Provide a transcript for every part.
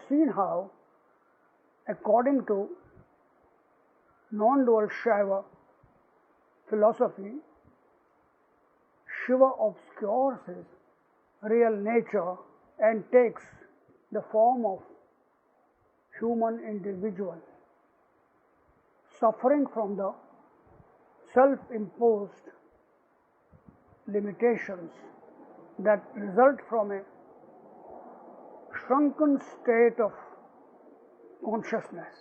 seen how, according to non-dual Shaiva philosophy, Shiva obscures his real nature and takes the form of human individual, suffering from the self-imposed limitations that result from a shrunken state of consciousness.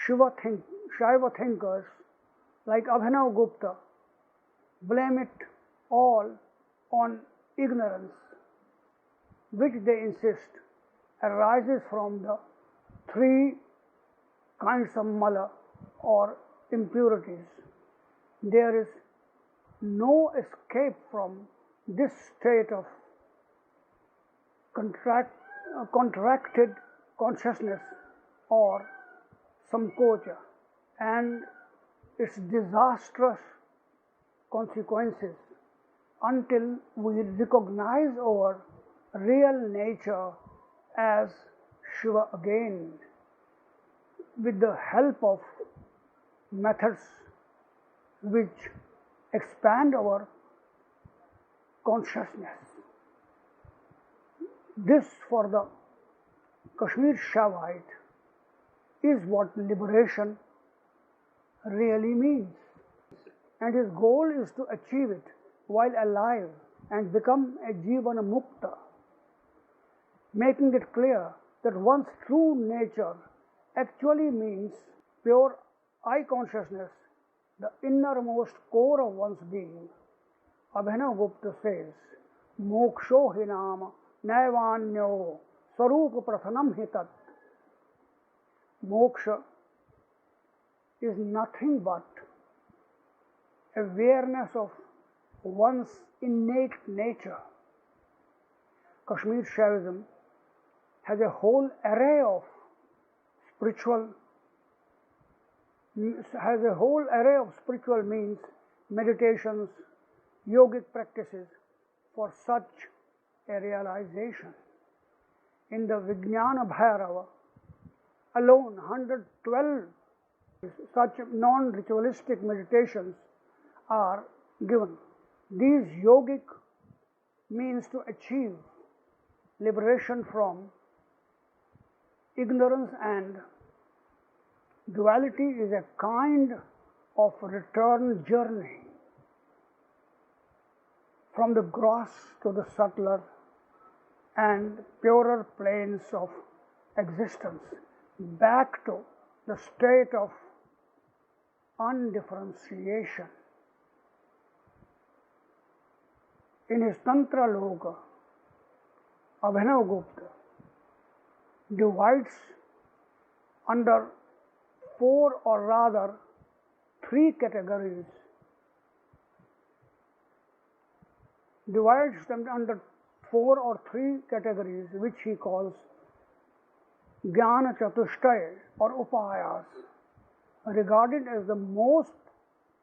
Shaiva thinkers like Abhinavagupta blame it all on ignorance, which they insist arises from the three kinds of mala or impurities. There is no escape from this state of contracted consciousness or samkocha and its disastrous consequences until we recognize our real nature as Shiva again, with the help of methods which expand our consciousness. This, for the Kashmir Shaivite, is what liberation really means, and his goal is to achieve it while alive and become a Jivana Mukta, making it clear that one's true nature actually means pure I consciousness, the innermost core of one's being. Abhinavagupta says, Moksho hi nama naivanyo sarupa prathanam hi tat. Moksha is nothing but awareness of one's innate nature. Kashmir Shaivism has a whole array of spiritual means, meditations, yogic practices for such a realization. In the Vijnana Bhairava alone, 112 such non-ritualistic meditations are given. These yogic means to achieve liberation from ignorance and duality is a kind of return journey from the gross to the subtler and purer planes of existence, back to the state of undifferentiation. In his Tantraloka, Abhinavagupta divides under four, or rather three categories, which he calls jnanacahtushtaya or upaya-s, regarded as the most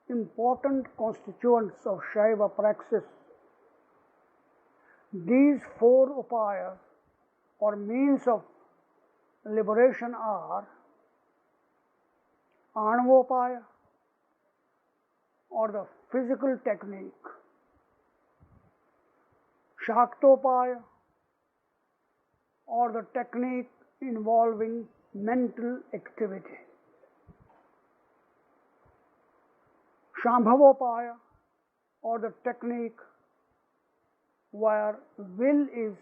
important constituents of Shaiva praxis. These four upayas or means of liberation are Anavopaya or the physical technique, Shaktopaya or the technique involving mental activity, Shambhavopaya or the technique where will is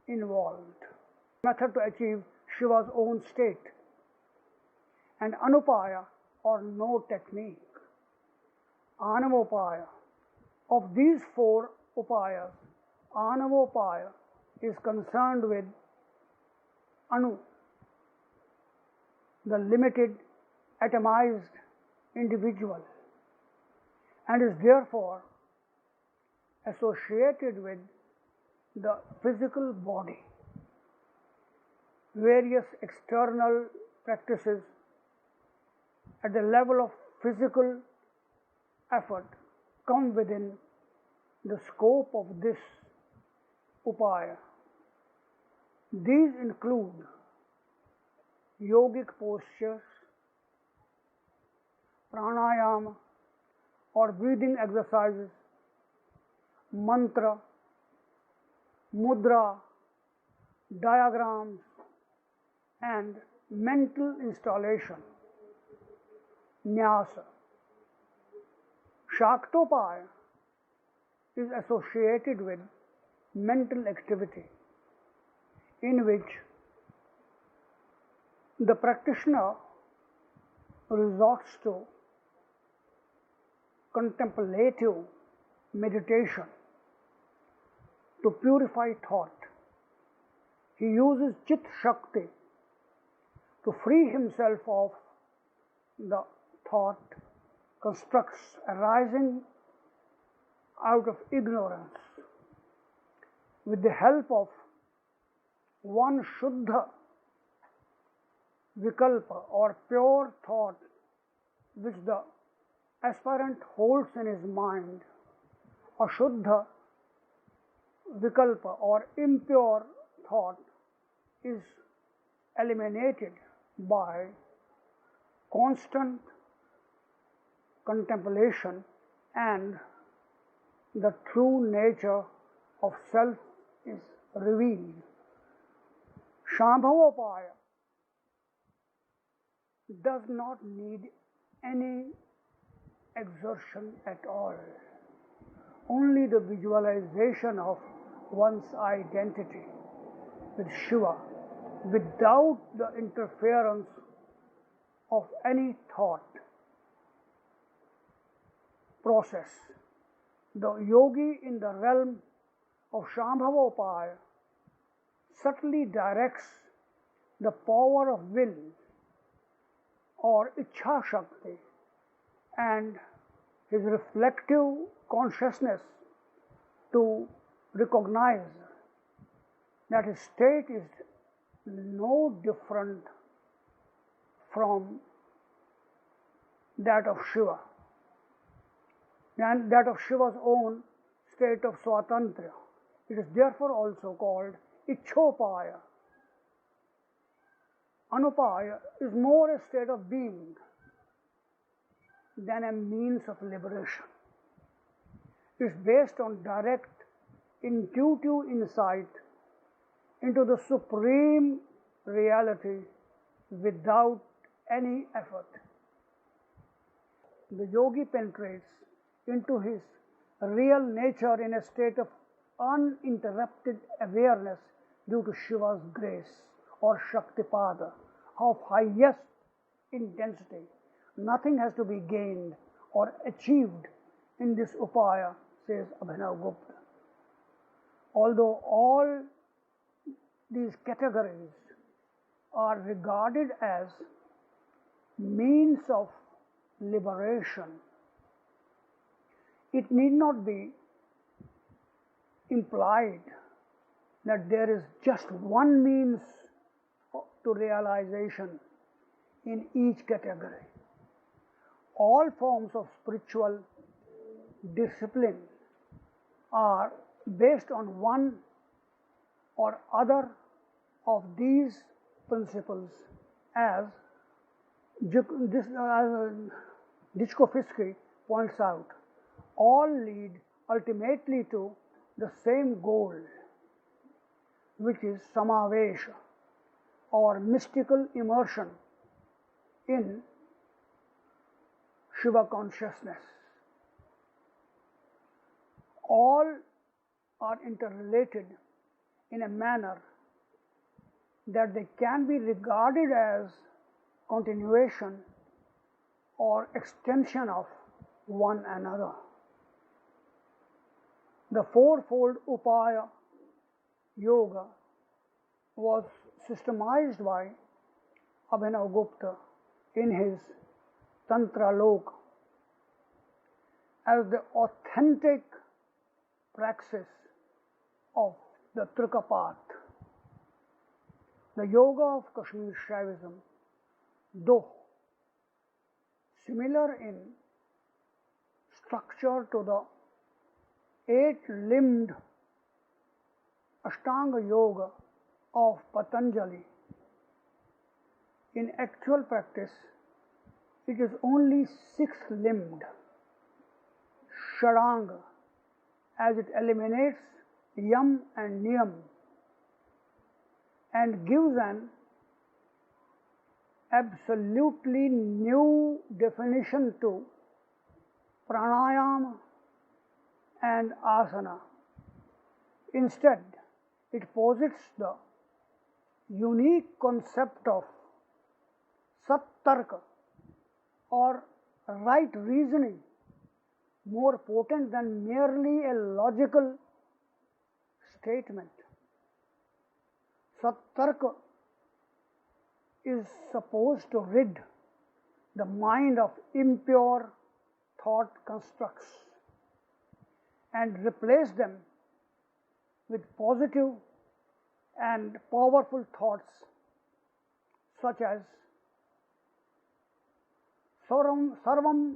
involved, method to achieve Shiva's own state, and Anupaya or no technique. Anavopaya. Of these four upayas, Anavopaya is concerned with Anu, the limited atomized individual, and is therefore associated with the physical body. Various external practices at the level of physical effort come within the scope of this upaya. These include yogic postures, pranayama or breathing exercises, mantra, mudra, diagrams, and mental installation, nyasa. Shaktopaya is associated with mental activity in which the practitioner resorts to contemplative meditation to purify thought. He uses Chit Shakti to free himself of the thought constructs arising out of ignorance. With the help of one Shuddha Vikalpa or pure thought which the aspirant holds in his mind, Ashuddha Vikalpa or impure thought is eliminated by constant contemplation, and the true nature of self is revealed. Shambhavopaya does not need any exertion at all. Only the visualization of one's identity with Shiva without the interference of any thought process. The yogi in the realm of Shambhavopaya subtly directs the power of will or Ichha Shakti and his reflective consciousness to recognize that his state is no different from that of Shiva and that of Shiva's own state of Swatantra. It is therefore also called Ichhopaya. Anupaya is more a state of being than a means of liberation. It is based on direct, intuitive insight into the supreme reality without any effort. The yogi penetrates into his real nature in a state of uninterrupted awareness due to Shiva's grace or Shaktipada of highest intensity. Nothing has to be gained or achieved in this upaya, says Abhinavagupta. Although all these categories are regarded as means of liberation, it need not be implied that there is just one means to realization in each category. All forms of spiritual discipline are based on one or other of these principles, as Ditchkovsky points out. All lead ultimately to the same goal, which is samavesha or mystical immersion in Shiva consciousness. All are interrelated in a manner that they can be regarded as continuation or extension of one another. The fourfold upaya yoga was systemized by Abhinavagupta in his Tantraloka as the authentic praxis of the Trika path. The yoga of Kashmir Shaivism, though similar in structure to the eight-limbed Ashtanga yoga of Patanjali. In actual practice, it is only six-limbed, Sharanga, as it eliminates Yam and Niyam and gives an absolutely new definition to pranayama and asana. Instead, it posits the unique concept of sattarka or right reasoning, more potent than merely a logical statement. Sattarka is supposed to rid the mind of impure thought constructs and replace them with positive and powerful thoughts such as Sarvam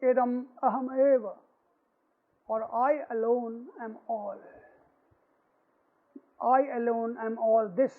Edam Aham Eva, or I alone am all. I alone am all this.